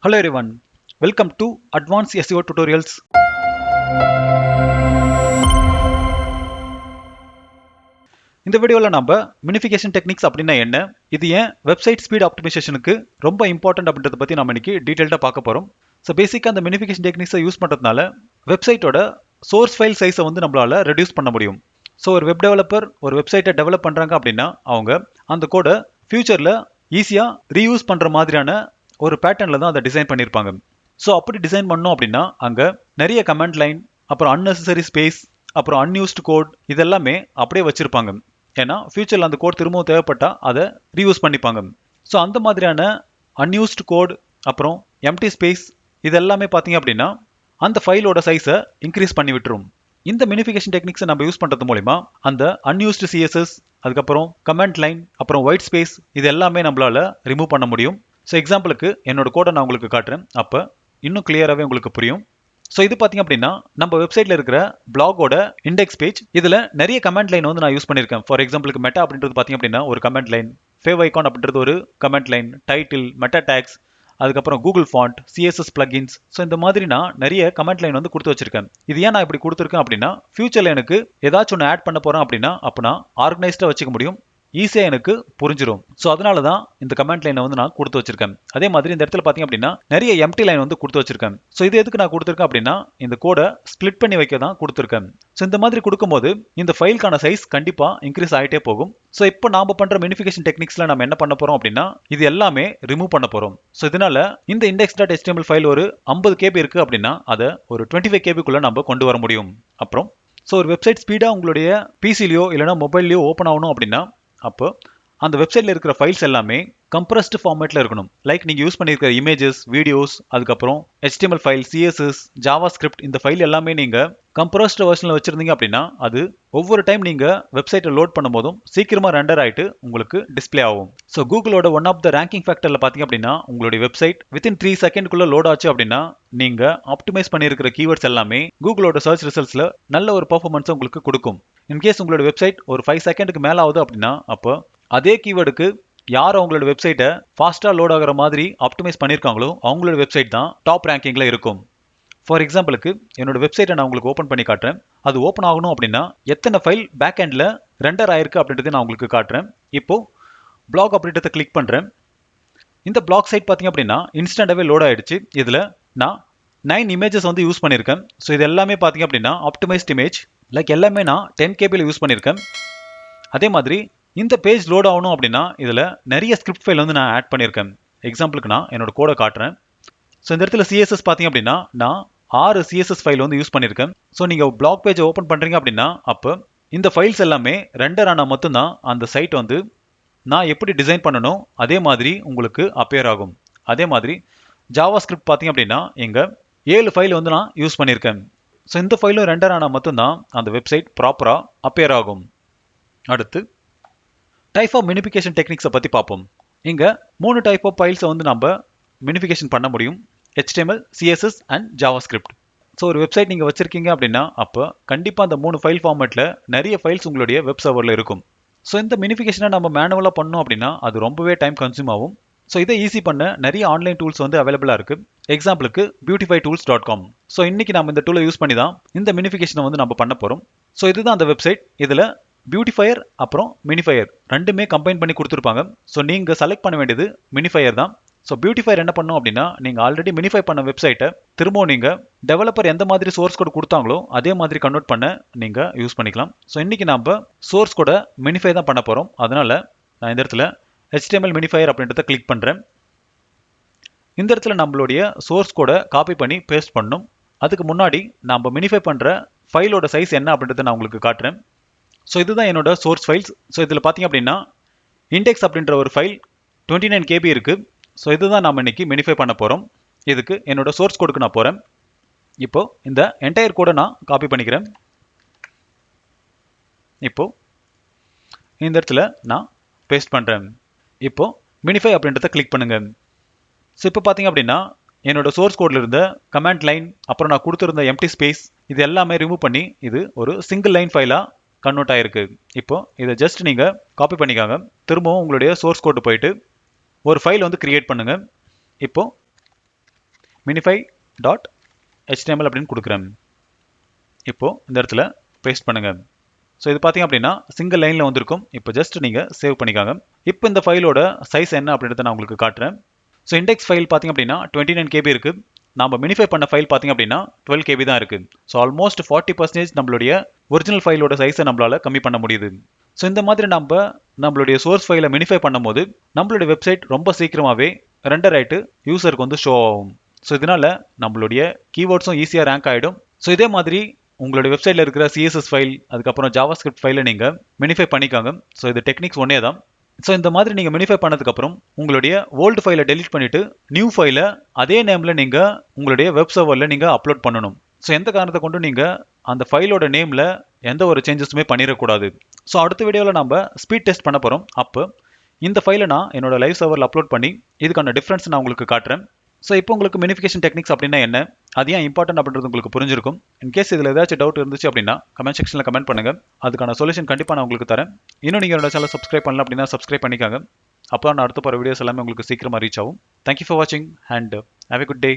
Hello everyone, welcome to Advanced SEO Tutorials. இந்த வீடியோவில் நம்ம மினிஃபிகேஷன் டெக்னிக்ஸ் அப்படின்னா என்ன, இது ஏன் வெப்சைட் ஸ்பீட் ஆப்டிமைசேஷனுக்கு ரொம்ப இம்பார்ட்டன்ட் அப்படின்றத பற்றி நம்ம இன்னைக்கு டீட்டெயில்டாக பார்க்க போகிறோம். ஸோ பேசிக்காக அந்த மினிஃபிகேஷன் டெக்னிக்ஸை யூஸ் பண்ணுறதுனால வெப்சைட்டோட சோர்ஸ் ஃபைல் சைஸை வந்து நம்மளால் ரெடியூஸ் பண்ண முடியும். ஸோ ஒரு வெப் டெவலப்பர் ஒரு வெப்சைட்டை டெவலப் பண்ணுறாங்க அப்படின்னா அவங்க அந்த கோடை ஃபியூச்சரில் ஈஸியாக ரீயூஸ் பண்ணுற மாதிரியான ஒரு பேட்டர்னில் தான் அதை டிசைன் பண்ணியிருப்பாங்க. ஸோ அப்படி டிசைன் பண்ணோம் அப்படின்னா அங்கே நிறைய கமெண்ட் லைன், அப்புறம் அன்னெசரி ஸ்பேஸ், அப்புறம் அன்யூஸ்டு கோட் இதெல்லாமே அப்படியே வச்சுருப்பாங்க. ஏன்னா ஃபியூச்சரில் அந்த கோட் திரும்பவும் தேவைப்பட்டால் அதை ரீயூஸ் பண்ணிப்பாங்க. ஸோ அந்த மாதிரியான அன்யூஸ்டு கோட் அப்புறம் எம்டி ஸ்பேஸ் இதெல்லாமே பார்த்தீங்க அப்படின்னா அந்த ஃபைலோட சைஸை இன்க்ரீஸ் பண்ணி விட்டுரும். இந்த மினிஃபிகேஷன் டெக்னிக்ஸை நம்ம யூஸ் பண்ணுறது மூலிமா அந்த அன்யூஸ்டு சிஎஸ்எஸ், அதுக்கப்புறம் கமெண்ட் லைன், அப்புறம் ஒயிட் ஸ்பேஸ் இது எல்லாமே நம்மளால் ரிமூவ் பண்ண முடியும். ஸோ எக்ஸாம்பிளுக்கு என்னோட கோடை நான் உங்களுக்கு காட்டுறேன், அப்போ இன்னும் கிளியராகவே உங்களுக்கு புரியும். ஸோ இது பார்த்தீங்க அப்படின்னா நம்ம வெப்சைட்டில் இருக்கிற பிளாகோட இண்டெக்ஸ் பேஜ். இதில் நிறைய கமெண்ட் லைன் வந்து நான் யூஸ் பண்ணியிருக்கேன். ஃபார் எக்ஸாம்பிளுக்கு மெட்டா அப்படின்றது பார்த்தீங்க அப்படின்னா ஒரு கமெண்ட் லைன், ஃபேவ் ஐகான் அப்படின்றது ஒரு comment line, title, meta tags, அதுக்கப்புறம் Google font, CSS plugins. So இந்த மாதிரி நான் நிறைய கமெண்ட் லைன் வந்து கொடுத்து வச்சிருக்கேன். இது ஏன் நான் இப்படி கொடுத்துருக்கேன் அப்படின்னா ஃபியூச்சரில் எனக்கு ஏதாச்சும் ஒன்று ஆட் பண்ண போகிறேன் அப்படின்னா அப்போ நான் ஆர்கனைஸ்டாக வச்சுக்க முடியும், ஈஸியாக எனக்கு புரிஞ்சிடும். ஸோ அதனால தான் இந்த கமெண்ட் லைனை வந்து நான் கொடுத்து வச்சிருக்கேன். அதே மாதிரி இந்த இடத்துல பார்த்தீங்க அப்படின்னா நிறைய எம்டி லைன் வந்து கொடுத்து வச்சிருக்கேன். ஸோ இது எதுக்கு நான் கொடுத்துருக்கேன் அப்படின்னா இந்த கோடை ஸ்ப்ளிட் பண்ணி வைக்க தான் கொடுத்துருக்கேன். ஸோ இந்த மாதிரி கொடுக்கும்போது இந்த ஃபைலுக்கான சைஸ் கண்டிப்பாக இன்க்ரீஸ் ஆகிட்டே போகும். ஸோ இப்போ நாம் பண்ணுற மினிஃபிகேஷன் டெக்னிக்ஸில் நம்ம என்ன பண்ண போகிறோம் அப்படின்னா இது எல்லாமே ரிமூவ் பண்ண போகிறோம். ஸோ இதனால இந்த index.html ஃபைல் ஒரு 50 KB இருக்குது அப்படின்னா அதை ஒரு 25 KBக்குள்ளே நம்ம கொண்டு வர முடியும். அப்புறம் ஸோ ஒரு வெப்சைட் ஸ்பீடாக உங்களுடைய பிசிலையோ இல்லைனா மொபைல்லையோ ஓப்பன் ஆகணும் அப்படின்னா அப்போ அந்த வெப்சைட்டில் இருக்கிற ஃபைல்ஸ் எல்லாமே கம்ப்ரஸ்டு ஃபார்மேட்டில் இருக்கணும். லைக் நீங்கள் யூஸ் பண்ணியிருக்கிற இமேஜஸ், வீடியோஸ், அதுக்கப்புறம் HTML file, CSS, Java script இந்த ஃபைல் எல்லாமே நீங்கள் கம்ப்ரஸ்டு வெர்ஷனில் வச்சுருந்தீங்க அப்படின்னா அது ஒவ்வொரு டைம் நீங்கள் வெப்சைட்டை லோட் பண்ணும்போதும் சீக்கிரமாக ரெண்டர் ஆகிட்டு உங்களுக்கு டிஸ்பிளே ஆகும். ஸோ கூகுளோட ஒன் ஆஃப் த ரேங்கிங் ஃபேக்டரில் பார்த்தீங்க அப்படின்னா உங்களுடைய வெப்சைட் வித்தின் 3 செகண்ட்குள்ளே லோட் ஆச்சு அப்படின்னா நீங்கள் ஆப்டிமைஸ் பண்ணியிருக்கிற கீவேர்ட்ஸ் எல்லாமே கூகுளோட சர்ச் ரிசல்ட்ஸில் நல்ல ஒரு பர்ஃபார்மன்ஸை உங்களுக்கு கொடுக்கும். இன்கேஸ் உங்களோட வெப்சைட் ஒரு 5 செகண்டுக்கு மேலே ஆகுது அப்படின்னா அப்போ அதே கீவேர்டுக்கு யார் அவங்களோட வெப்சைட்டை ஃபாஸ்ட்டாக லோட் ஆகிற மாதிரி ஆப்டிமைஸ் பண்ணியிருக்காங்களோ அவங்களோட வெப்சைட் தான் டாப் ரேங்கிங்கில் இருக்கும். ஃபார் எக்ஸாம்பிளுக்கு என்னோட வெப்சைட்டை நான் உங்களுக்கு ஓப்பன் பண்ணி காட்டுறேன். அது ஓப்பன் ஆகணும் அப்படின்னா எத்தனை ஃபைல் பேக் எண்டில் ரெண்டர் ஆயிருக்கு அப்படின்றத நான் உங்களுக்கு காட்டுறேன். இப்போது பிளாக் அப்படின்றத கிளிக் பண்ணுறேன். இந்த பிளாக் சைட் பார்த்தீங்க அப்படின்னா இன்ஸ்டண்ட்டாகவே லோட் ஆகிடுச்சு. இதில் நான் 9 இமேஜஸ் வந்து யூஸ் பண்ணியிருக்கேன். ஸோ இது எல்லாமே பார்த்தீங்க அப்படின்னா ஆப்டிமைஸ்ட் இமேஜ், லைக் எல்லாமே நான் 10 KBயில் யூஸ் பண்ணியிருக்கேன். அதே மாதிரி இந்த பேஜ் லோட் ஆகணும் அப்படின்னா இதில் நிறைய ஸ்கிரிப்ட் ஃபைல் வந்து நான் ஆட் பண்ணியிருக்கேன். எக்ஸாம்பிளுக்கு நான் என்னோட கோடை காட்டுறேன். ஸோ இந்த இடத்துல சிஎஸ்எஸ் பார்த்தீங்க அப்படின்னா நான் 6 சிஎஸ்எஸ் ஃபைல் வந்து யூஸ் பண்ணியிருக்கேன். ஸோ நீங்கள் பிளாக் பேஜை ஓப்பன் பண்ணுறீங்க அப்படின்னா அப்போ இந்த ஃபைல்ஸ் எல்லாமே ரெண்டர் ஆனால் மட்டும்தான் அந்த சைட் வந்து நான் எப்படி டிசைன் பண்ணணும் அதே மாதிரி உங்களுக்கு அப்பியர் ஆகும். அதே மாதிரி ஜாவா ஸ்கிரிப்ட் பார்த்தீங்க அப்படின்னா இங்கே 7 ஃபைல் வந்து நான் யூஸ் பண்ணியிருக்கேன். ஸோ இந்த ஃபைலும் ரெண்டர் ஆனால் மட்டும்தான் அந்த வெப்சைட் ப்ராப்பராக அப்பியர் ஆகும். அடுத்து டைப் ஆஃப் மினிஃபிகேஷன் டெக்னிக்ஸை பற்றி பார்ப்போம். இங்கே 3 டைப் ஆஃப் ஃபைல்ஸை வந்து நம்ம மினிஃபிகேஷன் பண்ண முடியும்: HTML, CSS and Java script. So ஒரு வெப்சைட் நீங்கள் வச்சுருக்கீங்க அப்படின்னா அப்போ கண்டிப்பாக அந்த 3 ஃபைல் ஃபார்மேட்டில் நிறைய ஃபைல்ஸ் உங்களுடைய வெப் சர்வரில் இருக்கும். ஸோ இந்த மினிஃபிகேஷனை நம்ம மேனுவலாக பண்ணோம் அப்படின்னா அது ரொம்பவே டைம் கன்சியூம் ஆகும். ஸோ இதை ஈஸி பண்ண நிறைய ஆன்லைன் டூல்ஸ் வந்து அவைலபிளாக இருக்குது. எக்ஸாம்பிளுக்கு beautifytools.com. ஸோ இன்றைக்கி நம்ம இந்த டூலை யூஸ் பண்ணி தான் இந்த மினிஃபிகேஷனை வந்து நம்ம பண்ண போகிறோம். ஸோ இதுதான் அந்த வெப்சைட். இதில் பியூட்டிஃபையர் அப்புறம் மினிஃபையர் ரெண்டுமே கம்பைன் பண்ணி கொடுத்துருப்பாங்க. ஸோ நீங்கள் செலக்ட் பண்ண வேண்டியது மினிஃபையர் தான். ஸோ பியூட்டிஃபையர் என்ன பண்ணணும் அப்படின்னா நீங்கள் ஆல்ரெடி மினிஃபை பண்ண வெப்சைட்டை திரும்பவும் நீங்கள் டெவலப்பர் எந்த மாதிரி சோர்ஸ் கோட் கொடுத்தாங்களோ அதே மாதிரி கன்வெர்ட் பண்ண நீங்கள் யூஸ் பண்ணிக்கலாம். ஸோ இன்றைக்கி நம்ம சோர்ஸ் கோடை மினிஃபை தான் பண்ண போகிறோம். அதனால் நான் இந்த இடத்துல HTML மினிஃபையர் அப்படின்றத கிளிக் பண்ணுறேன். இந்த இடத்துல நம்மளுடைய சோர்ஸ் கோடை காப்பி பண்ணி பேஸ்ட் பண்ணணும். அதுக்கு முன்னாடி நம்ம மினிஃபை பண்ணுற ஃபைலோட சைஸ் என்ன அப்படின்றத நான் உங்களுக்கு காட்டுறேன். ஸோ இதுதான் என்னோட சோர்ஸ் ஃபைல்ஸ். ஸோ இதில் பார்த்தீங்க அப்படின்னா இண்டெக்ஸ் அப்படின்ற ஒரு ஃபைல் 29 KB இருக்குது. ஸோ இதுதான் நம்ம இன்றைக்கி மினிஃபை பண்ண போகிறோம். இதுக்கு என்னோட சோர்ஸ் கோடுக்கு நான் போகிறேன். இப்போது இந்த என்டையர் கோடை நான் காப்பி பண்ணிக்கிறேன். இப்போது இந்த இடத்துல நான் பேஸ்ட் பண்ணுறேன். இப்போது மினிஃபை அப்படின்றத கிளிக் பண்ணுங்கள். ஸோ இப்போ பார்த்தீங்க அப்படின்னா என்னோட சோர்ஸ் கோடில் இருந்த கமெண்ட் லைன், அப்புறம் நான் கொடுத்துருந்த எம்டி ஸ்பேஸ் இது எல்லாமே ரிமூவ் பண்ணி இது ஒரு சிங்கிள் லைன் ஃபைலாக கன்வெர்ட் ஆகிருக்கு. இப்போ இதை ஜஸ்ட் நீங்கள் காப்பி பண்ணிக்காங்க. திரும்பவும் உங்களுடைய சோர்ஸ் கோடு போயிட்டு ஒரு ஃபைல் வந்து கிரியேட் பண்ணுங்கள். இப்போது minify.html அப்படின்னு கொடுக்குறேன். இப்போது இந்த இடத்துல பேஸ்ட் பண்ணுங்கள். ஸோ இது பார்த்தீங்க அப்படின்னா சிங்கிள் லைனில் வந்திருக்கும். இப்போ ஜஸ்ட் நீங்கள் சேவ் பண்ணிக்காங்க. இப்போ இந்த ஃபைலோட சைஸ் என்ன அப்படின்றத நான் உங்களுக்கு காட்டுறேன். ஸோ இண்டெக்ஸ் ஃபைல் பார்த்தீங்க அப்படின்னா 29 KB இருக்குது. நம்ம மினிஃபை பண்ண ஃபைல் பார்த்தீங்க அப்படின்னா 12 KB தான் இருக்குது. ஸோ ஆல்மோஸ்ட் 40% நம்மளுடைய ஒரிஜினல் ஃபைலோட சைஸை நம்மளால் கம்மி பண்ண முடியுது. ஸோ இந்த மாதிரி நம்மளுடைய சோர்ஸ் ஃபைலை மினிஃபை பண்ணும்போது நம்மளுடைய வெப்சைட் ரொம்ப சீக்கிரமாகவே ரெண்டர் ஆகிட்டு யூசருக்கு வந்து ஷோ ஆகும். ஸோ இதனால் நம்மளுடைய கீவேர்ட்ஸும் ஈஸியாக ரேங்க் ஆகிடும். ஸோ இதே மாதிரி உங்களுடைய வெப்சைட்டில் இருக்கிற CSS ஃபைல் அதுக்கப்புறம் ஜாவாஸ்கிரிப்ட் ஃபைலை நீங்கள் மினிஃபை பண்ணிக்காங்க. ஸோ இது டெக்னிக்ஸ் ஒன்றே தான். ஸோ இந்த மாதிரி நீங்கள் மினிஃபை பண்ணதுக்கப்புறம் உங்களுடைய ஓல்டு ஃபைலை டெலீட் பண்ணிவிட்டு நியூ ஃபைலை அதே நேமில் நீங்கள் உங்களுடைய வெப் சர்வரில் நீங்கள் அப்லோட் பண்ணணும். ஸோ எந்த காரணத்தை கொண்டு நீங்கள் அந்த ஃபைலோட நேமில் எந்த ஒரு சேஞ்சஸுமே பண்ணிடக்கூடாது. ஸோ அடுத்த வீடியோவில் நம்ம ஸ்பீட் டெஸ்ட் பண்ண போகிறோம். அப்போ இந்த ஃபைலை நான் என்னோட லைவ் சர்வரில் அப்லோட் பண்ணி இதுக்கான டிஃப்ரென்ஸ் நான் உங்களுக்கு காட்டுறேன். ஸோ இப்போ உங்களுக்கு மினிஃபிகேஷன் டெக்னிக்ஸ் அப்படின்னா என்ன, அது ஏன் இம்பார்ட்டன்ட் அப்படின்றது உங்களுக்கு புரிஞ்சிருக்கும். இன்கேஸ் இதில் ஏதாச்சும் டவுட் இருந்துச்சு அப்படின்னா கமெண்ட் செக்ஷனில் கமெண்ட் பண்ணுங்கள். அதுக்கான சொல்யூஷன் கண்டிப்பாக நான் உங்களுக்கு தரேன். இன்னும் நீங்கள் என்னோட சேனல் சப்ஸ்கிரைப் பண்ணல அப்படின்னா சப்ஸ்கிரைப் பண்ணிக்காங்க. அப்போ நான் அடுத்த போகிற வீடியோஸ் எல்லாமே உங்களுக்கு சீக்கிரமாக ரீச் ஆகும். தேங்க்யூ ஃபார் வாட்சிங் and have a good day.